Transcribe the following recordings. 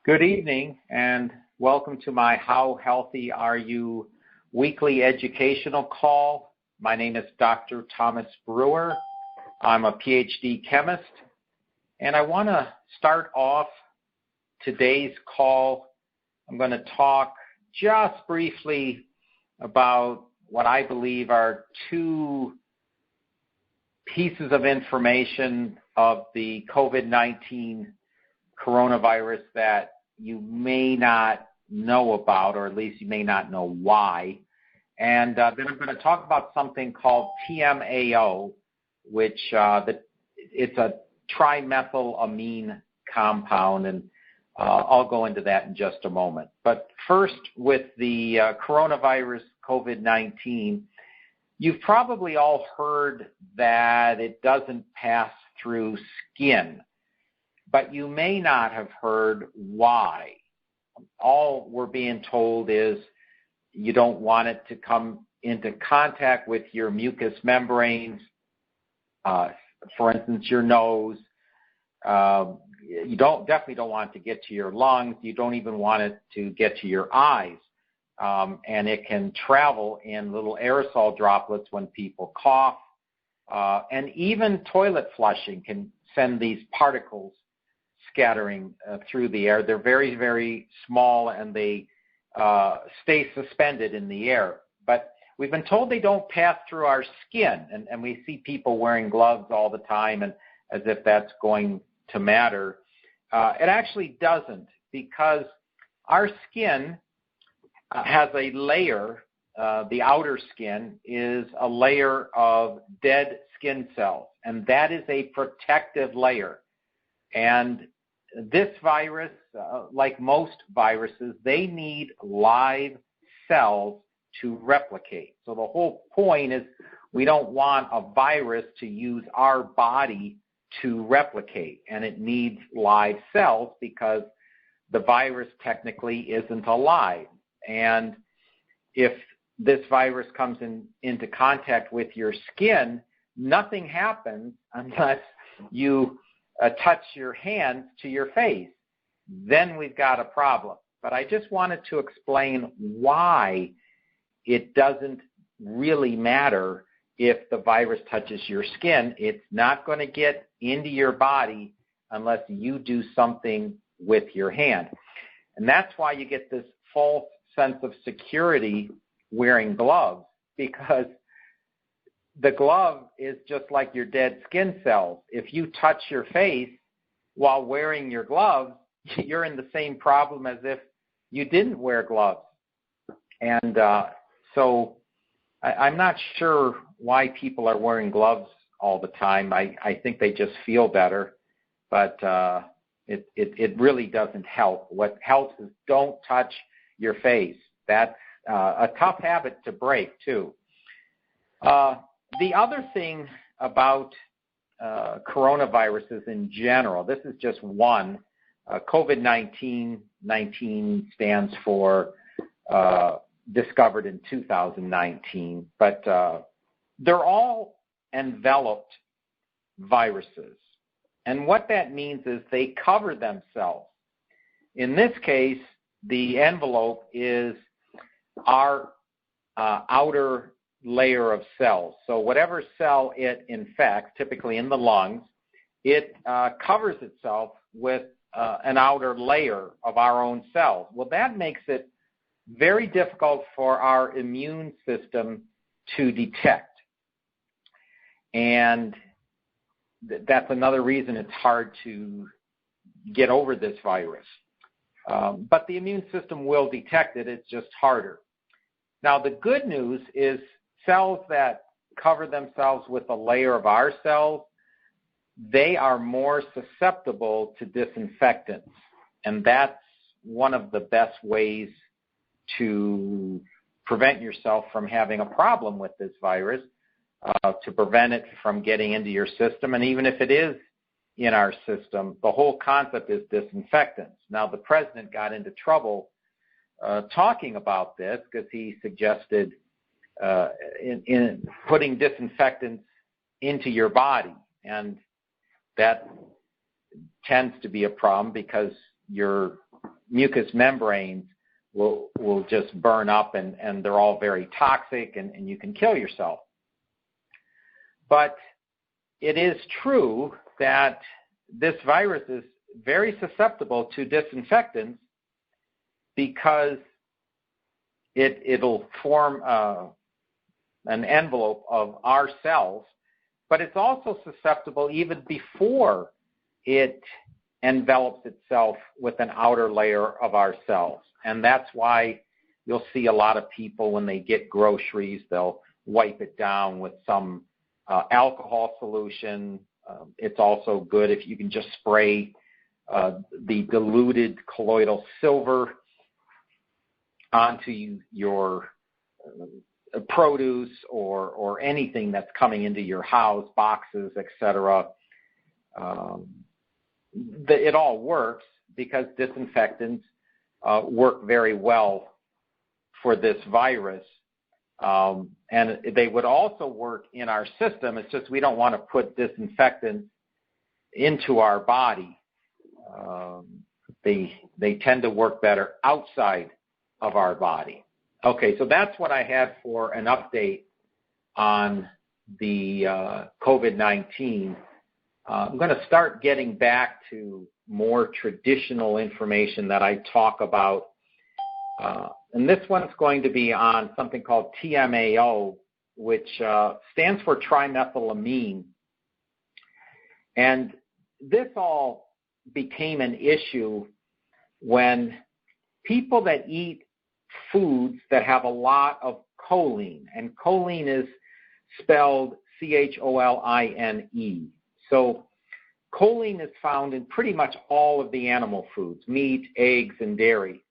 Good evening and welcome to my How Healthy Are You weekly educational call. My name is Dr. Thomas Brewer. I'm a PhD chemist, and I want to start off today's call. I'm going to talk just briefly about what I believe are two pieces of information of the COVID-19 coronavirus that you may not know about, or at least you may not know why. And then I'm going to talk about something called TMAO, which it's a trimethylamine compound, and I'll go into that in just a moment. But first, with the coronavirus COVID-19, you've probably all heard that it doesn't pass through skin, but you may not have heard why. All we're being told is you don't want it to come into contact with your mucous membranes, for instance, your nose. You definitely don't want it to get to your lungs. You don't even want it to get to your eyes. And it can travel in little aerosol droplets when people cough. And even toilet flushing can send these particles scattering through the air. They're very, very small, and they stay suspended in the air. But we've been told they don't pass through our skin, and we see people wearing gloves all the time, and as if that's going to matter. It actually doesn't, because our skin has a layer. The outer skin is a layer of dead skin cells, and that is a protective layer. And this virus, like most viruses, they need live cells to replicate. So the whole point is we don't want a virus to use our body to replicate, and it needs live cells because the virus technically isn't alive. And if this virus comes into contact with your skin, nothing happens unless you touch your hands to your face. Then we've got a problem. But I just wanted to explain why it doesn't really matter if the virus touches your skin. It's not going to get into your body unless you do something with your hand. And that's why you get this false sense of security wearing gloves, because the glove is just like your dead skin cells. If you touch your face while wearing your gloves, you're in the same problem as if you didn't wear gloves. And so I'm not sure why people are wearing gloves all the time. I think they just feel better, but it really doesn't help. What helps is don't touch your face. That's a tough habit to break, too. The other thing about coronaviruses in general, this is just one. COVID-19 stands for discovered in 2019, but they're all enveloped viruses. And what that means is they cover themselves. In this case, the envelope is our outer layer of cells. So whatever cell it infects, typically in the lungs, it covers itself with an outer layer of our own cells. Well, that makes it very difficult for our immune system to detect. And that's another reason it's hard to get over this virus. But the immune system will detect it. It's just harder. Now, the good news is cells that cover themselves with a layer of our cells, they are more susceptible to disinfectants. And that's one of the best ways to prevent yourself from having a problem with this virus, to prevent it from getting into your system. And even if it is in our system, the whole concept is disinfectants. Now, the president got into trouble talking about this because he suggested in putting disinfectants into your body, and that tends to be a problem because your mucous membranes will just burn up, and they're all very toxic, and you can kill yourself. But it is true that this virus is very susceptible to disinfectants because it'll form an envelope of our cells, but it's also susceptible even before it envelops itself with an outer layer of our cells. And that's why you'll see a lot of people when they get groceries, they'll wipe it down with some alcohol solution. It's also good if you can just spray the diluted colloidal silver onto your produce or anything that's coming into your house, boxes, etc. It all works because disinfectants work very well for this virus. And they would also work in our system. It's just we don't want to put disinfectants into our body. They tend to work better outside of our body. Okay, so that's what I had for an update on the COVID-19. I'm going to start getting back to more traditional information that I talk about. And this one's going to be on something called TMAO, which stands for trimethylamine. And this all became an issue when people that eat foods that have a lot of choline, and choline is spelled choline. So choline is found in pretty much all of the animal foods, meat, eggs, and dairy.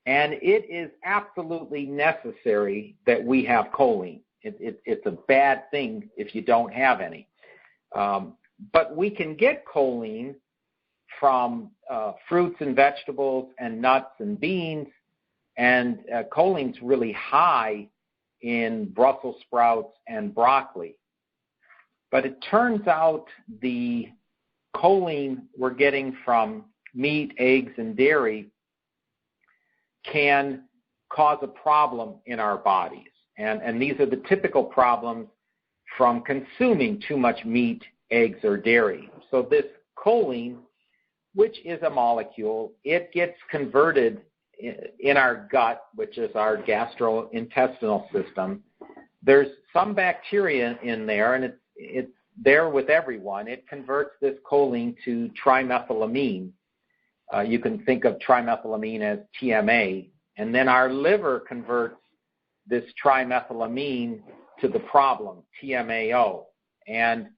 And it is absolutely necessary that we have choline. It's a bad thing if you don't have any. But we can get choline from fruits and vegetables and nuts and beans, and choline's really high in Brussels sprouts and broccoli. But it turns out the choline we're getting from meat, eggs, and dairy can cause a problem in our bodies. And these are the typical problems from consuming too much meat, eggs, or dairy. So this choline, which is a molecule, it gets converted in our gut, which is our gastrointestinal system. There's some bacteria in there, and it's there with everyone. It converts this choline to trimethylamine. You can think of trimethylamine as TMA, and then our liver converts this trimethylamine to the problem, TMAO. And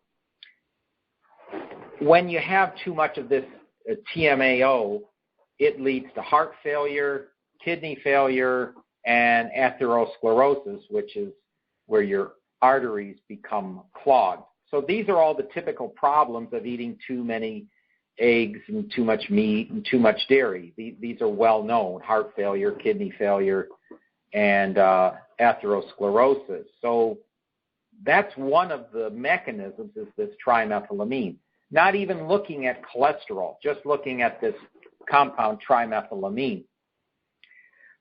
when you have too much of this TMAO, it leads to heart failure, kidney failure, and atherosclerosis, which is where your arteries become clogged. So these are all the typical problems of eating too many eggs and too much meat and too much dairy. These are well known: heart failure, kidney failure, and atherosclerosis. So that's one of the mechanisms, is this trimethylamine. Not even looking at cholesterol, just looking at this compound trimethylamine.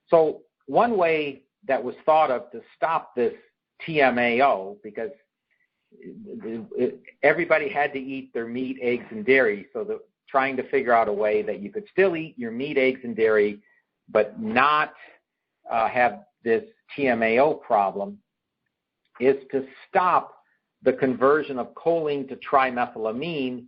So one way that was thought of to stop this TMAO, because everybody had to eat their meat, eggs, and dairy, so trying to figure out a way that you could still eat your meat, eggs, and dairy, but not have this TMAO problem, is to stop the conversion of choline to trimethylamine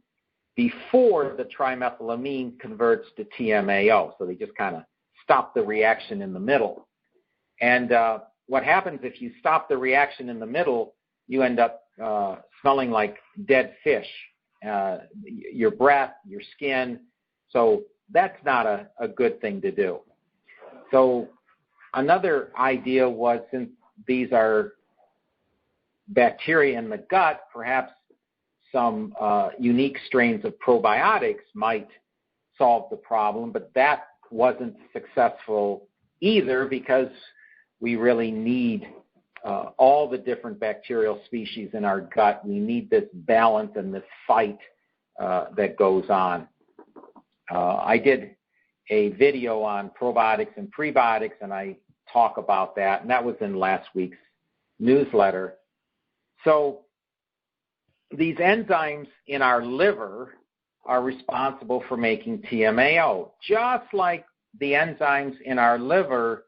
before the trimethylamine converts to TMAO. So they just kind of stop the reaction in the middle. And what happens if you stop the reaction in the middle, you end up smelling like dead fish, your breath, your skin. So that's not a good thing to do. So another idea was, since these are bacteria in the gut, perhaps some unique strains of probiotics might solve the problem, but that wasn't successful either, because we really need all the different bacterial species in our gut. We need this balance and this fight that goes on. I did a video on probiotics and prebiotics, and I talk about that, and that was in last week's newsletter. So these enzymes in our liver are responsible for making TMAO, just like the enzymes in our liver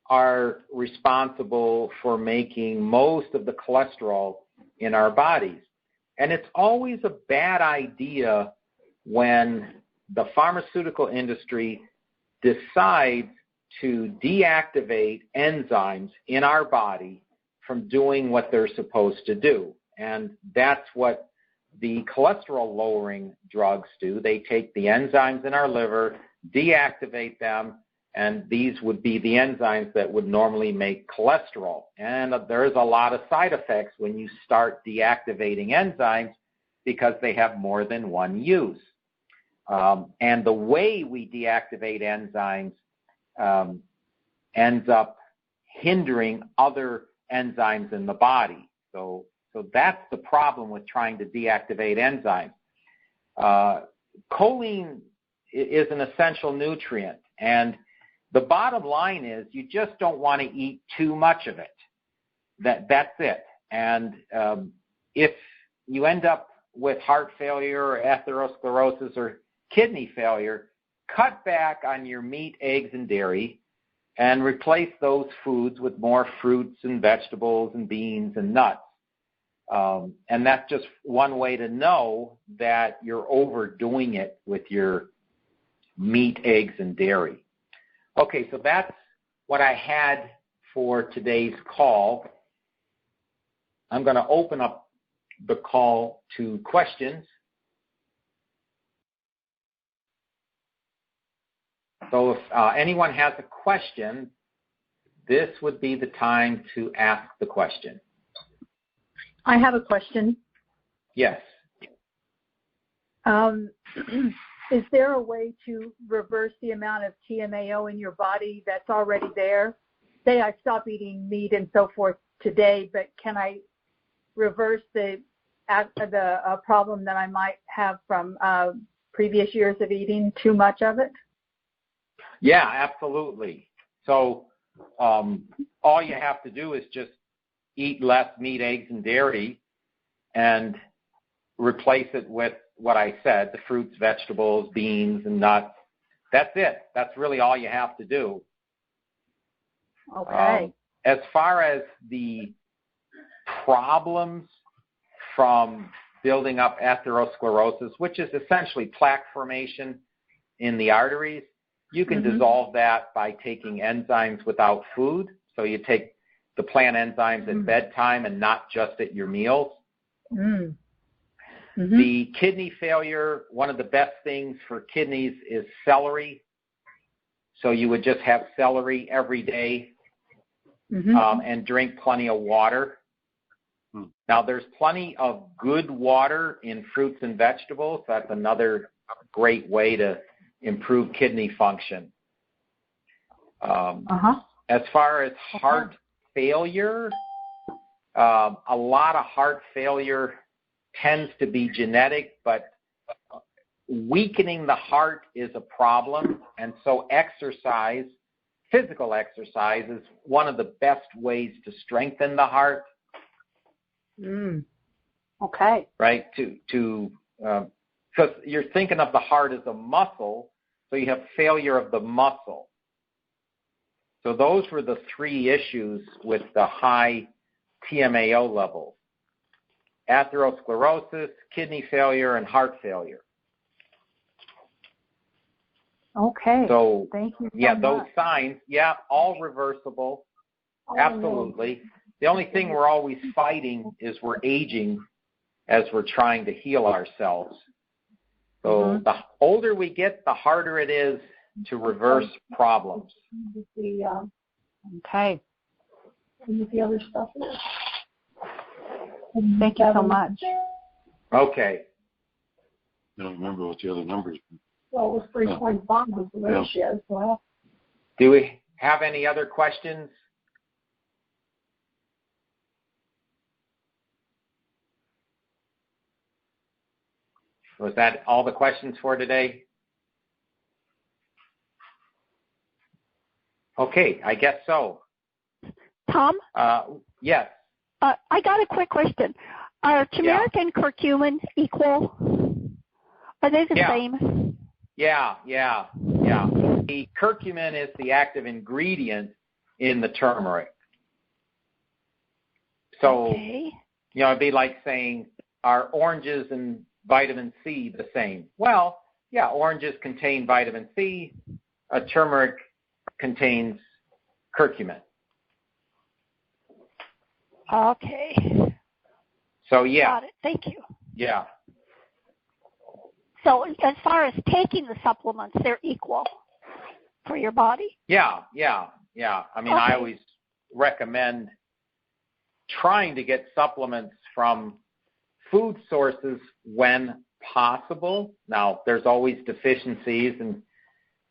are responsible for making most of the cholesterol in our bodies. And it's always a bad idea when the pharmaceutical industry decides to deactivate enzymes in our body from doing what they're supposed to do. And that's what the cholesterol-lowering drugs do. They take the enzymes in our liver, deactivate them, and these would be the enzymes that would normally make cholesterol. And there's a lot of side effects when you start deactivating enzymes because they have more than one use. And the way we deactivate enzymes ends up hindering other enzymes in the body. So that's the problem with trying to deactivate enzymes. Choline is an essential nutrient, and the bottom line is you just don't want to eat too much of it. That's it. And if you end up with heart failure or atherosclerosis or kidney failure, cut back on your meat, eggs, and dairy and replace those foods with more fruits and vegetables and beans and nuts. And that's just one way to know that you're overdoing it with your meat, eggs, and dairy. Okay, so that's what I had for today's call. I'm going to open up the call to questions. So if anyone has a question, this would be the time to ask the question. I have a question. Yes. Is there a way to reverse the amount of TMAO in your body that's already there? Say I stop eating meat and so forth today, but can I reverse the problem that I might have from previous years of eating too much of it? Yeah, absolutely. So all you have to do is just eat less meat, eggs, and dairy and replace it with what I said, the fruits, vegetables, beans, and nuts. That's it. That's really all you have to do. Okay. As far as the problems from building up atherosclerosis, which is essentially plaque formation in the arteries, you can dissolve that by taking enzymes without food. So you take the plant enzymes at bedtime and not just at your meals. The kidney failure, one of the best things for kidneys is celery. So you would just have celery every day and drink plenty of water. Now, there's plenty of good water in fruits and vegetables. That's another great way to improve kidney function. As far as heart failure, a lot of heart failure tends to be genetic, but weakening the heart is a problem, and so exercise, physical exercise, is one of the best ways to strengthen the heart. Okay. Right? Because you're thinking of the heart as a muscle, so you have failure of the muscle. So those were the three issues with the high TMAO levels: atherosclerosis, kidney failure, and heart failure. Okay. So, thank you so those signs, all reversible. Absolutely. The only thing we're always fighting is we're aging as we're trying to heal ourselves. So the older we get, the harder it is to reverse problems. Okay. The other stuff is. Thank you so much. Okay. I don't remember what the other numbers were. Well, it was 3.5 was the ratio. So. Do we have any other questions? Was that all the questions for today? Okay, I guess so. Tom? Yes. I got a quick question. Are turmeric and curcumin equal? Are they the same? Yeah. The curcumin is the active ingredient in the turmeric. So, it'd be like saying, are oranges and vitamin C the same? Well, yeah, oranges contain vitamin C. Turmeric contains curcumin. Okay. So, yeah. Got it. Thank you. Yeah. So as far as taking the supplements, they're equal for your body? Yeah. I mean, I always recommend trying to get supplements from food sources when possible. Now, there's always deficiencies, and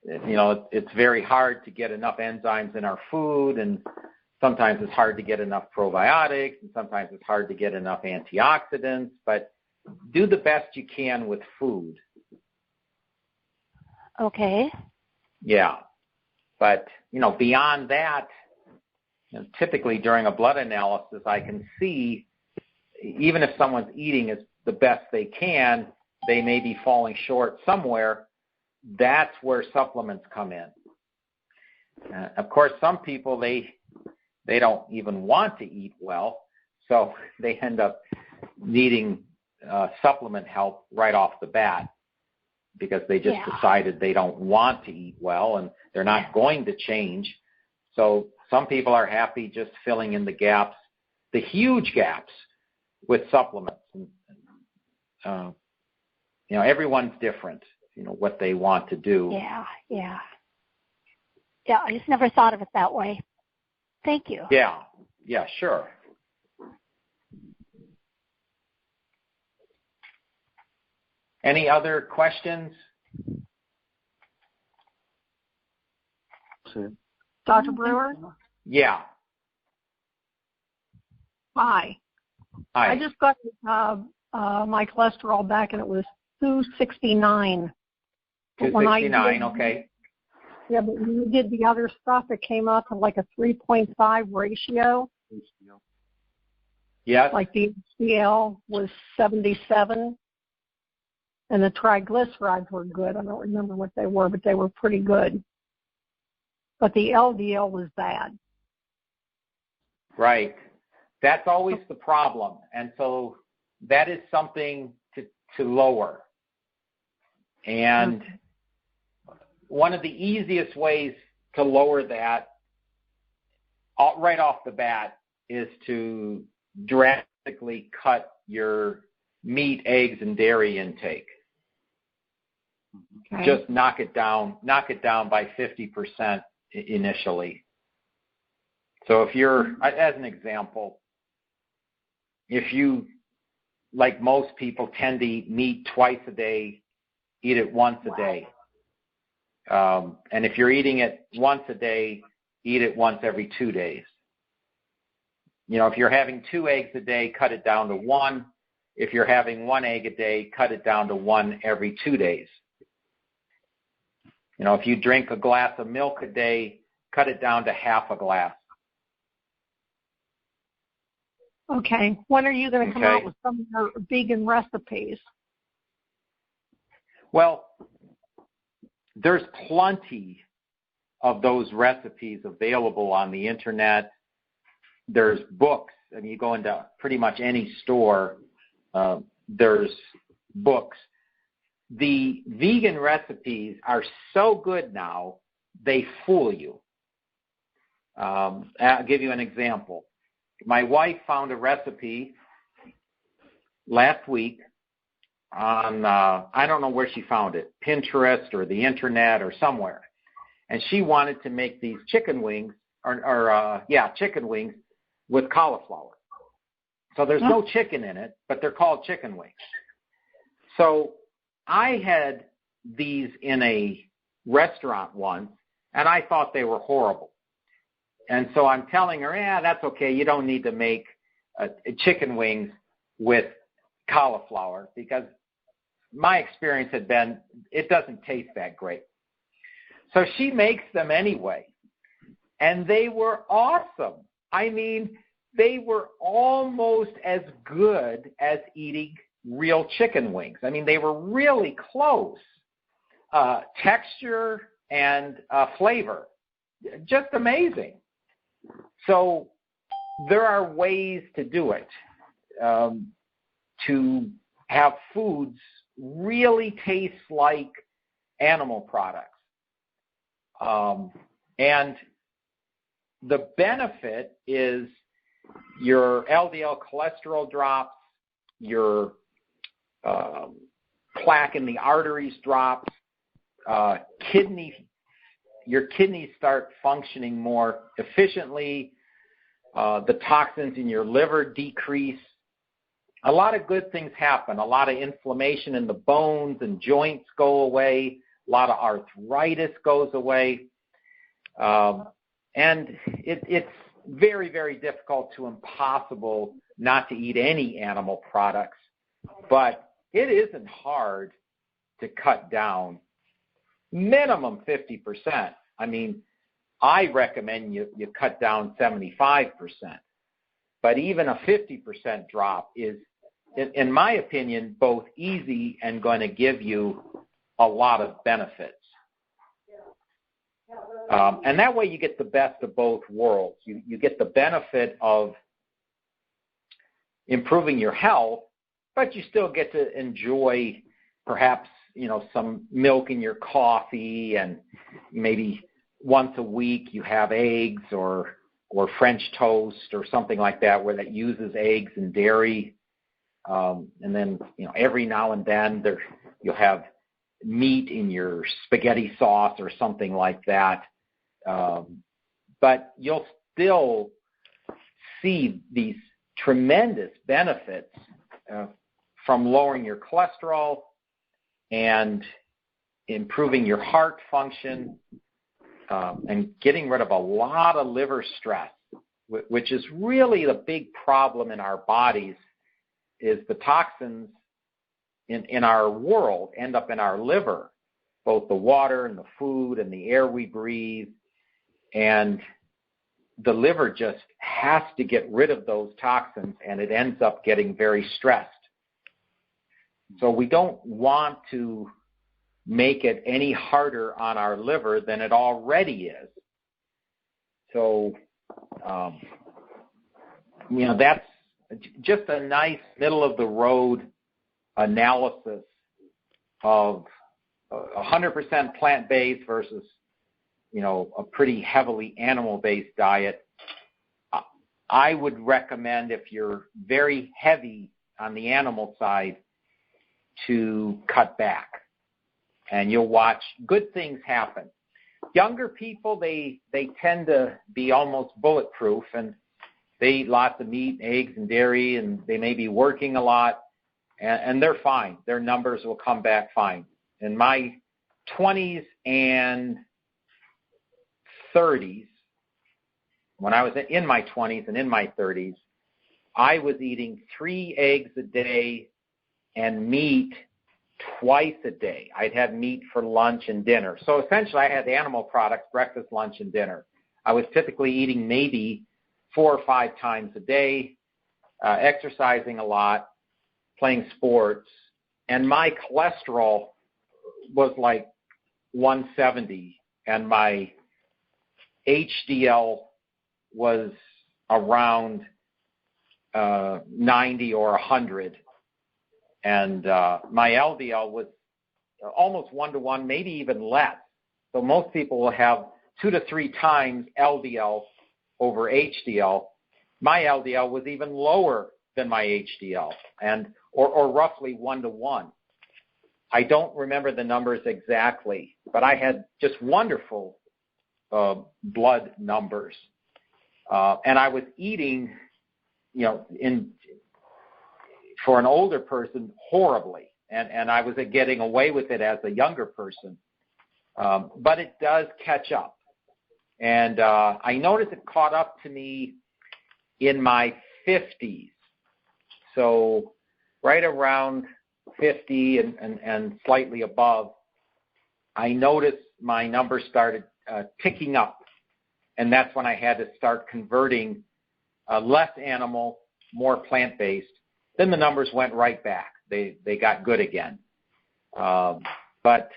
it's very hard to get enough enzymes in our food, and sometimes it's hard to get enough probiotics, and sometimes it's hard to get enough antioxidants, but do the best you can with food. Okay. Yeah. But, beyond that, typically during a blood analysis, I can see, even if someone's eating as the best they can, they may be falling short somewhere. That's where supplements come in. Of course, some people, they don't even want to eat well, so they end up needing supplement help right off the bat because they just decided they don't want to eat well and they're not going to change. So some people are happy just filling in the gaps, the huge gaps, with supplements. Everyone's different, what they want to do. Yeah, I just never thought of it that way. Thank you. Yeah, sure. Any other questions? Dr. Brewer? Yeah. Hi. I just got my cholesterol back, and it was 269. 269, okay. Yeah, but when you did the other stuff, it came up to like a 3.5 ratio. Yes. Like the HDL was 77, and the triglycerides were good. I don't remember what they were, but they were pretty good. But the LDL was bad. Right. That's always the problem. And so that is something to lower. And one of the easiest ways to lower that right off the bat is to drastically cut your meat, eggs, and dairy intake. Okay. Just knock it down by 50% initially. So if you're, as an example, if you, like most people, tend to eat meat twice a day, eat it once a day. And if you're eating it once a day, eat it once every 2 days. If you're having 2 eggs a day, cut it down to 1. If you're having 1 egg a day, cut it down to 1 every 2 days. If you drink a glass of milk a day, cut it down to half a glass. Okay. When are you going to come out with some of your vegan recipes? Well, there's plenty of those recipes available on the internet. There's books. I mean, you go into pretty much any store, there's books. The vegan recipes are so good now, they fool you. I'll give you an example. My wife found a recipe last week on, I don't know where she found it, Pinterest or the internet or somewhere. And she wanted to make these chicken wings, chicken wings with cauliflower. So there's no chicken in it, but they're called chicken wings. So I had these in a restaurant once, and I thought they were horrible. And so I'm telling her, that's okay. You don't need to make chicken wings with cauliflower, because my experience had been it doesn't taste that great. So she makes them anyway. and they were awesome. I mean, they were almost as good as eating real chicken wings. I mean, they were really close. Texture and flavor, just amazing. So there are ways to do it, to have foods really taste like animal products. And the benefit is your LDL cholesterol drops, your plaque in the arteries drops, your kidneys start functioning more efficiently, the toxins in your liver decrease. A lot of good things happen. A lot of inflammation in the bones and joints go away. A lot of arthritis goes away. And it's very, very difficult to impossible not to eat any animal products. But it isn't hard to cut down minimum 50%. I mean, I recommend you cut down 75%. But even a 50% drop is, in my opinion, both easy and going to give you a lot of benefits. And that way you get the best of both worlds. You get the benefit of improving your health, but you still get to enjoy perhaps, some milk in your coffee, and maybe once a week you have eggs or French toast or something like that where that uses eggs and dairy. And then, every now and then you'll have meat in your spaghetti sauce or something like that. But you'll still see these tremendous benefits from lowering your cholesterol and improving your heart function and getting rid of a lot of liver stress, which is really the big problem in our bodies, is the toxins in our world end up in our liver, both the water and the food and the air we breathe. And the liver just has to get rid of those toxins, and it ends up getting very stressed. So we don't want to make it any harder on our liver than it already is. So, that's just a nice middle-of-the-road analysis of 100% plant-based versus, a pretty heavily animal-based diet. I would recommend, if you're very heavy on the animal side, to cut back, and you'll watch good things happen. Younger people, they tend to be almost bulletproof, and they eat lots of meat, eggs, and dairy, and they may be working a lot, and they're fine. Their numbers will come back fine. In my 20s and 30s, when I was in my 20s and in my 30s, I was eating 3 eggs a day and meat twice a day. I'd have meat for lunch and dinner. So essentially I had animal products, breakfast, lunch, and dinner. I was typically eating maybe 4 or 5 times a day, exercising a lot, playing sports, and my cholesterol was like 170, and my HDL was around 90 or 100. And my LDL was almost 1-to-1, maybe even less. So most people will have 2 to 3 times LDL over HDL. My LDL was even lower than my HDL, or roughly 1-to-1. I don't remember the numbers exactly, but I had just wonderful blood numbers. And I was eating, for an older person, horribly. And I was getting away with it as a younger person. But it does catch up. And I noticed it caught up to me in my 50s. So right around 50 and slightly above, I noticed my numbers started ticking up. and that's when I had to start converting less animal, more plant-based. Then the numbers went right back. They got good again. But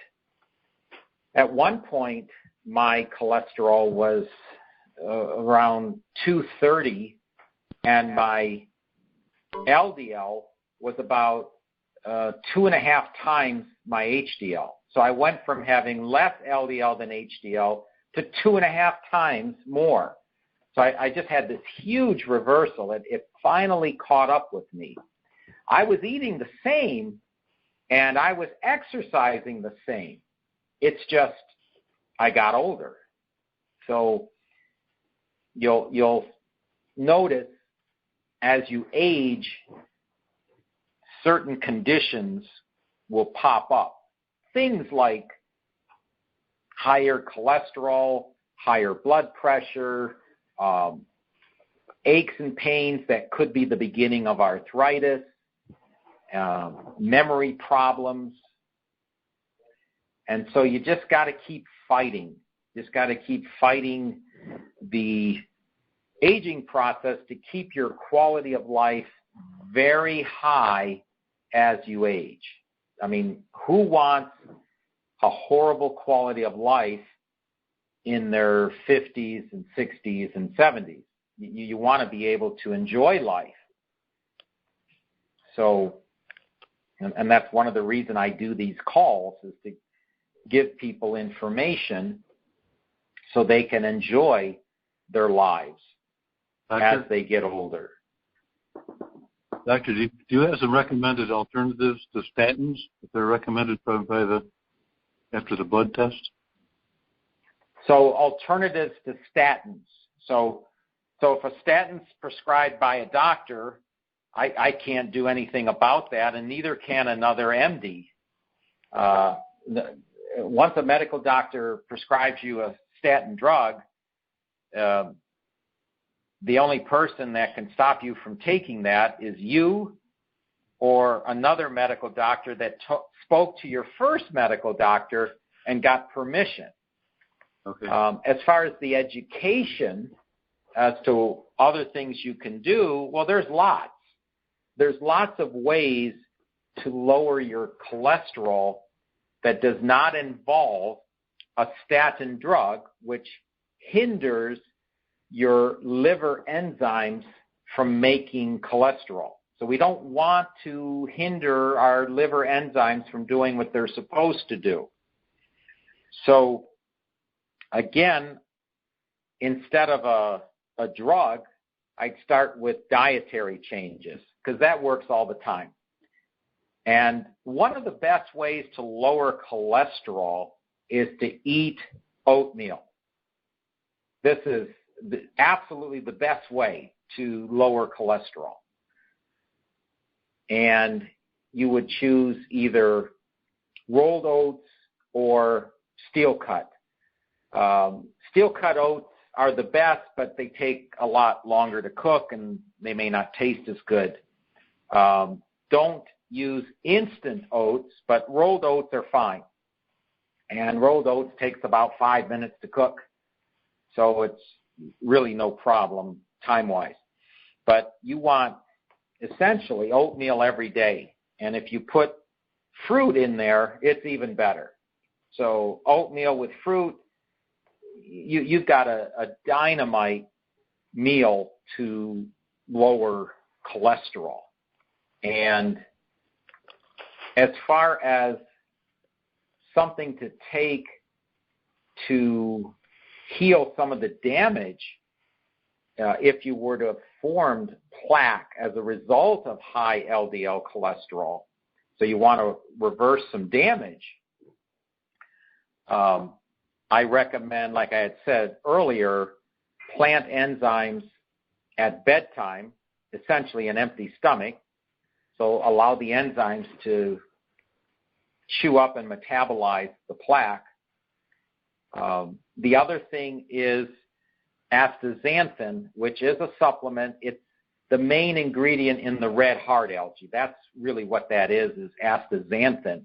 at one point, my cholesterol was around 230, and my LDL was about 2.5 times my HDL. So I went from having less LDL than HDL to 2.5 times more. So I just had this huge reversal. It finally caught up with me. I was eating the same, and I was exercising the same. It's just I got older. So you'll notice as you age, certain conditions will pop up. Things like higher cholesterol, higher blood pressure, aches and pains that could be the beginning of arthritis, memory problems. And so you just got to keep fighting. Just got to keep fighting the aging process to keep your quality of life very high as you age. I mean, who wants a horrible quality of life in their 50s and 60s and 70s? You want to be able to enjoy life. So, and that's one of the reasons I do these calls, is to give people information so they can enjoy their lives as they get older. Doctor, do you have some recommended alternatives to statins if they're recommended after the blood test? So alternatives to statins. So if a statin's prescribed by a doctor, I can't do anything about that, and neither can another MD. Once a medical doctor prescribes you a statin drug, the only person that can stop you from taking that is you or another medical doctor that spoke to your first medical doctor and got permission. Okay. As far as the education as to other things you can do, well, there's lots. There's lots of ways to lower your cholesterol that does not involve a statin drug, which hinders your liver enzymes from making cholesterol. So we don't want to hinder our liver enzymes from doing what they're supposed to do. So again, instead of a drug, I'd start with dietary changes, because that works all the time. And one of the best ways to lower cholesterol is to eat oatmeal. This is absolutely the best way to lower cholesterol. And you would choose either rolled oats or steel cut. Steel cut oats are the best, but they take a lot longer to cook and they may not taste as good. Don't use instant oats, but rolled oats are fine. And rolled oats takes about 5 minutes to cook, so it's really no problem time-wise. But you want essentially oatmeal every day, and if you put fruit in there, it's even better. So oatmeal with fruit, you've got a dynamite meal to lower cholesterol. And as far as something to take to heal some of the damage, if you were to have formed plaque as a result of high LDL cholesterol, so you want to reverse some damage, I recommend, like I had said earlier, plant enzymes at bedtime, essentially an empty stomach. So allow the enzymes to chew up and metabolize the plaque. The other thing is astaxanthin, which is a supplement. It's the main ingredient in the red heart algae. That's really what that is astaxanthin.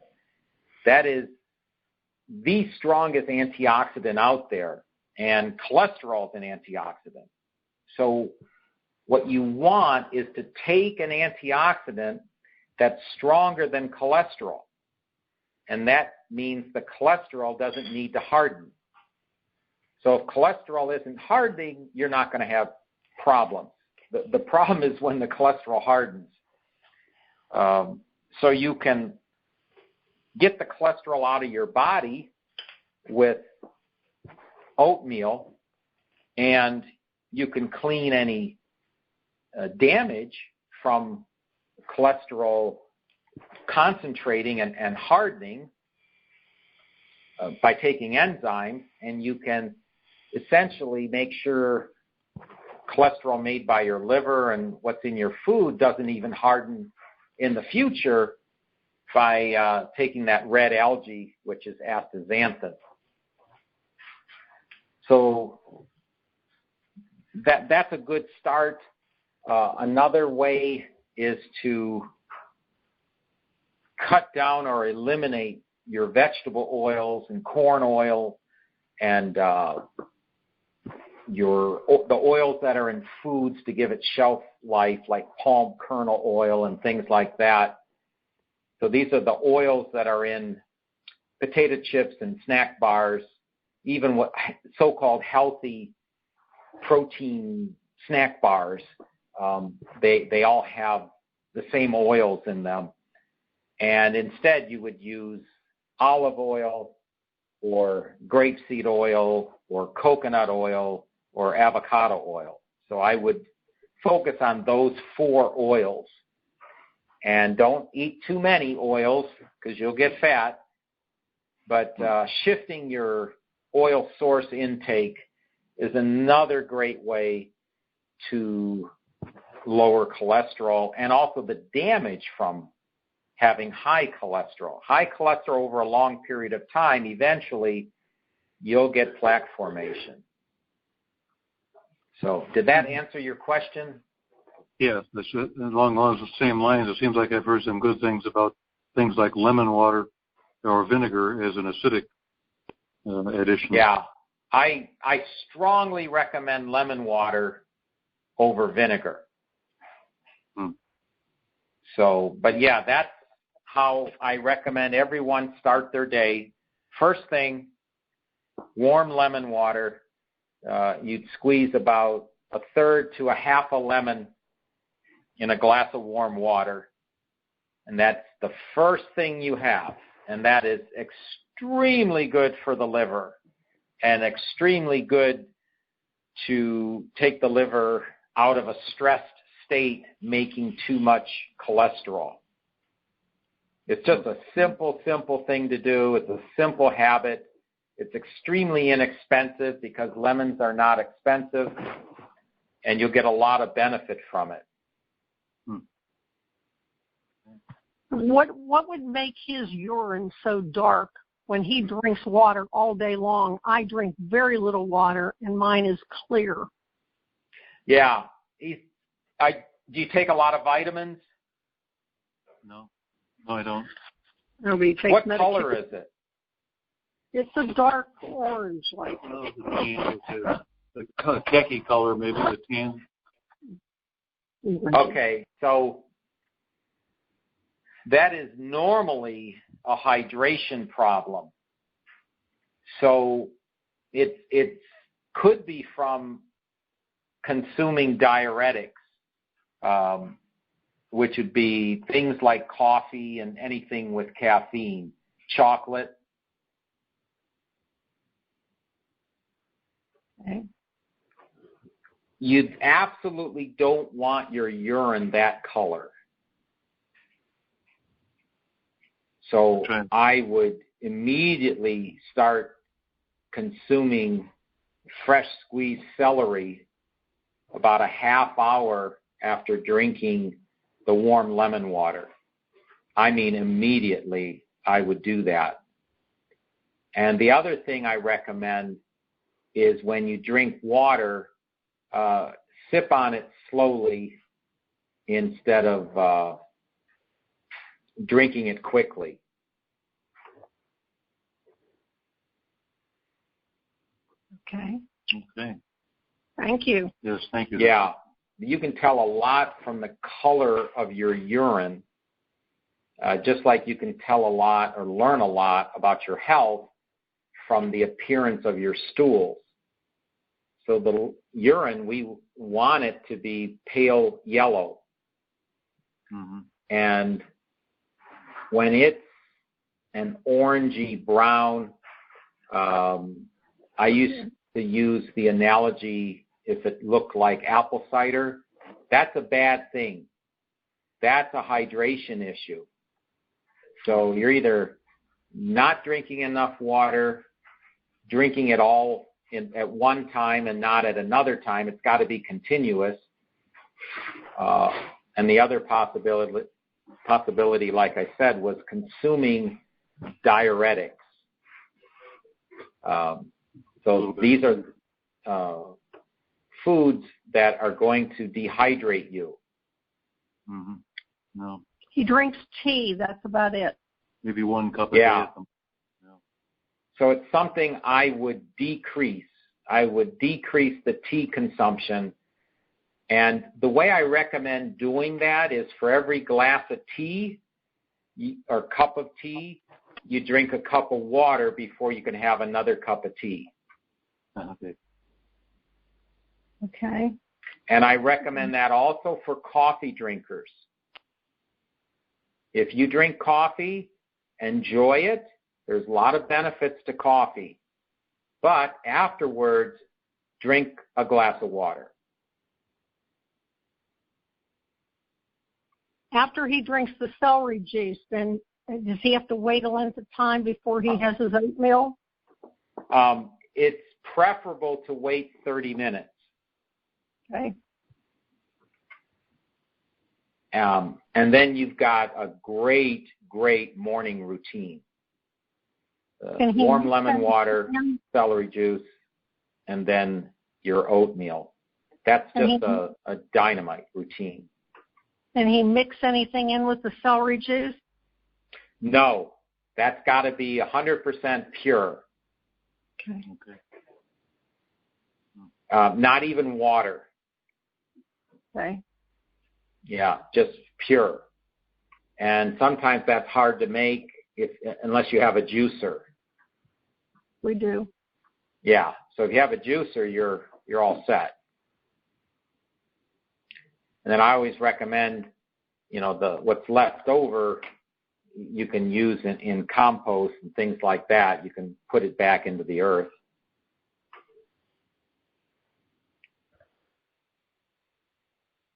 That is the strongest antioxidant out there. and cholesterol is an antioxidant. So what you want is to take an antioxidant that's stronger than cholesterol. And that means the cholesterol doesn't need to harden. So if cholesterol isn't hardening, you're not going to have problems. The problem is when the cholesterol hardens. So you can get the cholesterol out of your body with oatmeal, and you can clean any damage from cholesterol concentrating and hardening by taking enzymes, and you can essentially make sure cholesterol made by your liver and what's in your food doesn't even harden in the future by taking that red algae, which is astaxanthin. So that's a good start. Another way is to cut down or eliminate your vegetable oils and corn oil and the oils that are in foods to give it shelf life, like palm kernel oil and things like that. So these are the oils that are in potato chips and snack bars, even what so-called healthy protein snack bars. They all have the same oils in them. And instead you would use olive oil or grapeseed oil or coconut oil or avocado oil. So I would focus on those 4 oils. And don't eat too many oils because you'll get fat. But shifting your oil source intake is another great way to lower cholesterol and also the damage from having high cholesterol. High cholesterol over a long period of time, eventually you'll get plaque formation. So did that answer your question? Yes, along the same lines. It seems like I've heard some good things about things like lemon water or vinegar as an acidic addition. Yeah, I strongly recommend lemon water over vinegar. So, but yeah, that's how I recommend everyone start their day. First thing, warm lemon water. You'd squeeze about 1/3 to 1/2 a lemon in a glass of warm water. And that's the first thing you have. And that is extremely good for the liver and extremely good to take the liver out of a stressed state making too much cholesterol. It's just a simple thing to do. It's a simple habit. It's extremely inexpensive because lemons are not expensive, and you'll get a lot of benefit from it. What would make his urine so dark when he drinks water all day long? I drink very little water, and mine is clear. Yeah. Do you take a lot of vitamins? No, I don't. Nobody takes what medication. color is it? It's a dark orange, like. Oh, the khaki color, maybe the tan. Okay, so that is normally a hydration problem. So it could be from consuming diuretics, which would be things like coffee and anything with caffeine, chocolate. Okay. You absolutely don't want your urine that color. So okay. I would immediately start consuming fresh squeezed celery about a half hour after drinking the warm lemon water. I mean, immediately I would do that. And the other thing I recommend is when you drink water, sip on it slowly instead of drinking it quickly. Okay. Okay. Thank you. Yes, thank you. Yeah. You can tell a lot from the color of your urine, just like you can tell a lot or learn a lot about your health from the appearance of your stools. So the urine, we want it to be pale yellow. Mm-hmm. And when it's an orangey brown, I used to use the analogy, if it looked like apple cider, that's a bad thing. That's a hydration issue. So you're either not drinking enough water, drinking it all at one time and not at another time. It's got to be continuous. And the other possibility, like I said, was consuming diuretics. So these are foods that are going to dehydrate you. Mm-hmm. No. He drinks tea. That's about it. Maybe 1 cup a day. Yeah. So it's something I would decrease. I would decrease the tea consumption. And the way I recommend doing that is for every glass of tea or cup of tea, you drink a cup of water before you can have another cup of tea. Okay. Okay. And I recommend that also for coffee drinkers. If you drink coffee, enjoy it. There's a lot of benefits to coffee. But afterwards, drink a glass of water. After he drinks the celery juice, then does he have to wait a length of time before he has his oatmeal? It's preferable to wait 30 minutes. Okay. And then you've got a great morning routine. Warm lemon water, celery juice, and then your oatmeal. That's just a dynamite routine. And he mix anything in with the celery juice? No, that's got to be 100% pure. Okay. Not even water. Okay. Yeah, just pure. And sometimes that's hard to make unless you have a juicer. We do. Yeah, so if you have a juicer, you're all set. And then I always recommend, what's left over, you can use in compost and things like that. You can put it back into the earth.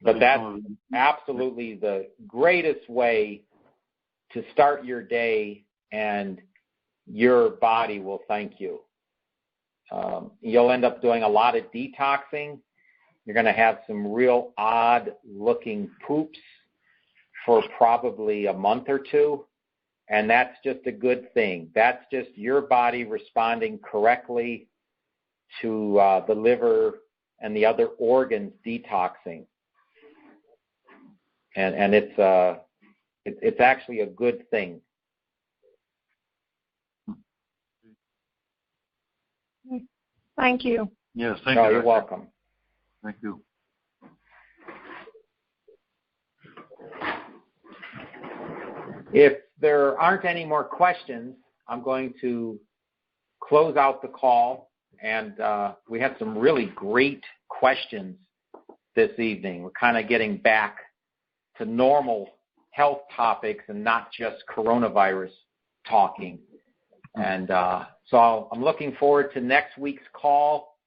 But that's absolutely the greatest way to start your day, and your body will thank you. You'll end up doing a lot of detoxing. You're going to have some real odd-looking poops for probably a month or two, and that's just a good thing. That's just your body responding correctly to the liver and the other organs detoxing. And it's actually a good thing. Thank you. Yes, thank you. You're welcome. Thank you. If there aren't any more questions, I'm going to close out the call. And we had some really great questions this evening. We're kind of getting back to normal health topics and not just coronavirus talking. And so I'm looking forward to next week's call.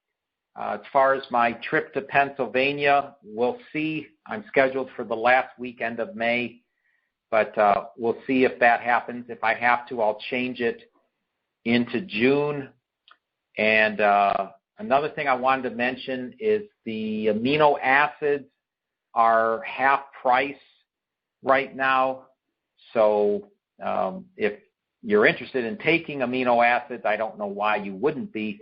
As far as my trip to Pennsylvania, we'll see. I'm scheduled for the last weekend of May, but we'll see if that happens. If I have to, I'll change it into June. And another thing I wanted to mention is the amino acids are half price right now. So if you're interested in taking amino acids, I don't know why you wouldn't be,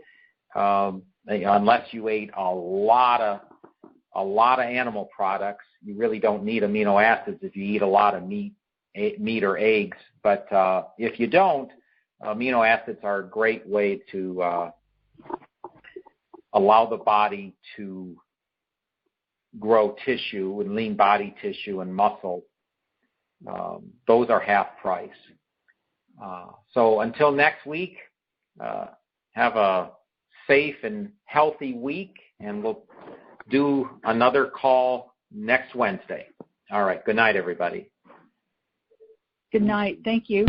unless you ate a lot of animal products. You really don't need amino acids if you eat a lot of meat or eggs. But if you don't, amino acids are a great way to allow the body to grow tissue and lean body tissue and muscle, those are half price. So until next week, have a safe and healthy week, and we'll do another call next Wednesday. All right. Good night, everybody. Good night. Thank you.